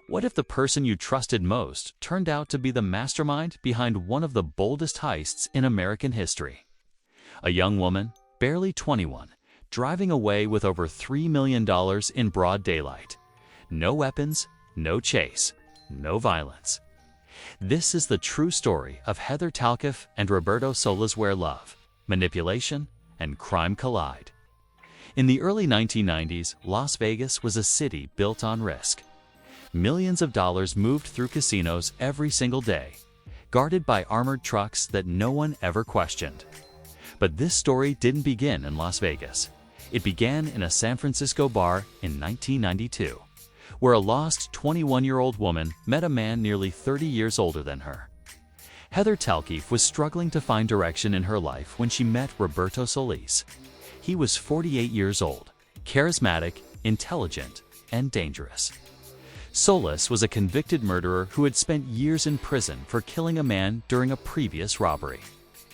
What if the person you trusted most turned out to be the mastermind behind one of the boldest heists in American history? A young woman, barely 21, driving away with over $3 million in broad daylight. No weapons, no chase, no violence. This is the true story of Heather Tallchief and Roberto Solis, where love, manipulation, and crime collide. In the early 1990s, Las Vegas was a city built on risk. Millions of dollars moved through casinos every single day, guarded by armored trucks that no one ever questioned. But this story didn't begin in Las Vegas. It began in a San Francisco bar in 1992, where a lost 21-year-old woman met a man nearly 30 years older than her. Heather Tallchief was struggling to find direction in her life when she met Roberto Solis. He was 48 years old, charismatic, intelligent, and dangerous. Solis was a convicted murderer who had spent years in prison for killing a man during a previous robbery.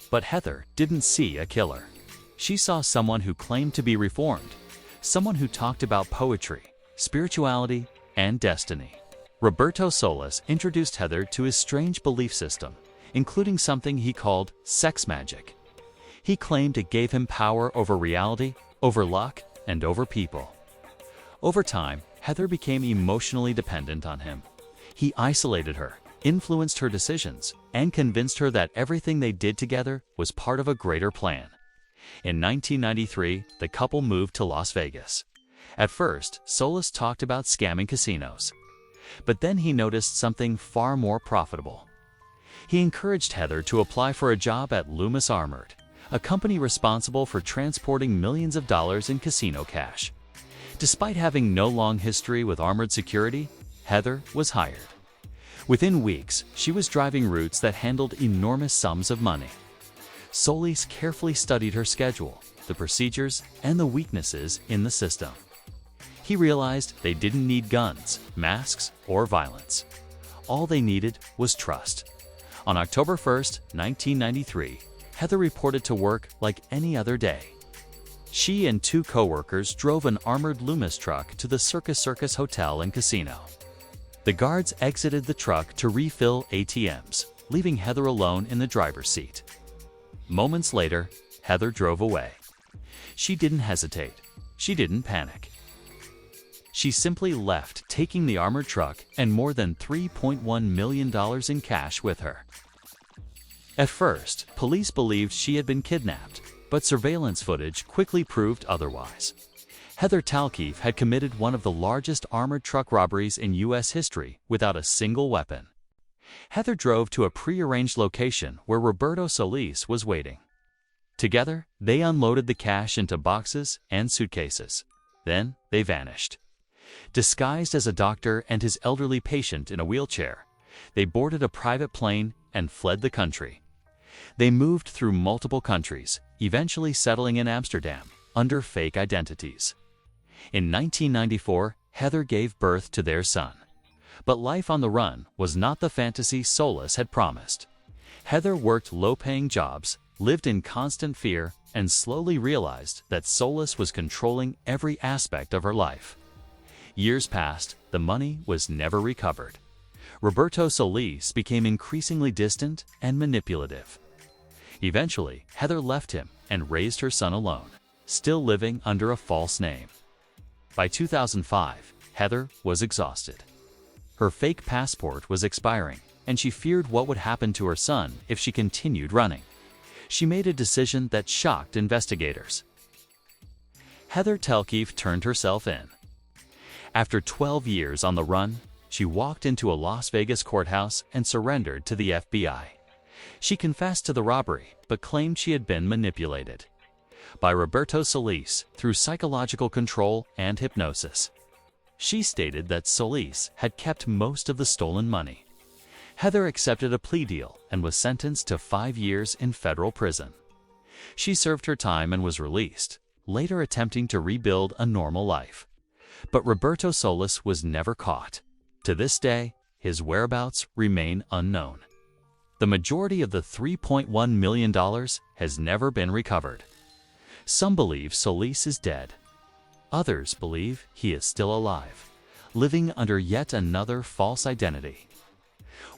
But Heather didn't see a killer. She saw someone who claimed to be reformed, someone who talked about poetry, spirituality, and destiny. Roberto Solis introduced Heather to his strange belief system, including something he called sex magic. He claimed it gave him power over reality, over luck, and over people. Over time, Heather became emotionally dependent on him. He isolated her, influenced her decisions, and convinced her that everything they did together was part of a greater plan. In 1993, the couple moved to Las Vegas. At first, Solis talked about scamming casinos. But then he noticed something far more profitable. He encouraged Heather to apply for a job at Loomis Armored, a company responsible for transporting millions of dollars in casino cash. Despite having no long history with armored security, Heather was hired. Within weeks, she was driving routes that handled enormous sums of money. Solis carefully studied her schedule, the procedures, and the weaknesses in the system. He realized they didn't need guns, masks, or violence. All they needed was trust. On October 1st, 1993, Heather reported to work like any other day. She and two co-workers drove an armored Loomis truck to the Circus Hotel and Casino. The guards exited the truck to refill ATMs, leaving Heather alone in the driver's seat. Moments later, Heather drove away. She didn't hesitate. She didn't panic. She simply left, taking the armored truck and more than $3.1 million in cash with her. At first, police believed she had been kidnapped, but surveillance footage quickly proved otherwise. Heather Tallchief had committed one of the largest armored truck robberies in U.S. history without a single weapon. Heather drove to a prearranged location where Roberto Solis was waiting. Together, they unloaded the cash into boxes and suitcases. Then, they vanished. Disguised as a doctor and his elderly patient in a wheelchair, they boarded a private plane and fled the country. They moved through multiple countries, eventually settling in Amsterdam under fake identities. In 1994, Heather gave birth to their son. But life on the run was not the fantasy Solis had promised. Heather worked low-paying jobs, lived in constant fear, and slowly realized that Solis was controlling every aspect of her life. Years passed, the money was never recovered. Roberto Solis became increasingly distant and manipulative. Eventually, Heather left him and raised her son alone, still living under a false name. By 2005, Heather was exhausted. Her fake passport was expiring, and she feared what would happen to her son if she continued running. She made a decision that shocked investigators. Heather Tallchief turned herself in. After 12 years on the run, she walked into a Las Vegas courthouse and surrendered to the FBI. She confessed to the robbery, but claimed she had been manipulated by Roberto Solis through psychological control and hypnosis. She stated that Solis had kept most of the stolen money. Heather accepted a plea deal and was sentenced to 5 years in federal prison. She served her time and was released, later attempting to rebuild a normal life. But Roberto Solis was never caught. To this day, his whereabouts remain unknown. The majority of the $3.1 million has never been recovered. Some believe Solis is dead. Others believe he is still alive, living under yet another false identity.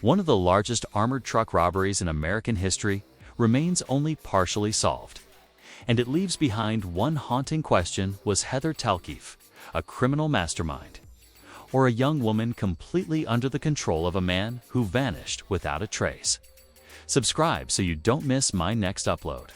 One of the largest armored truck robberies in American history remains only partially solved. And it leaves behind one haunting question: was Heather Tallchief a criminal mastermind, or a young woman completely under the control of a man who vanished without a trace? Subscribe so you don't miss my next upload.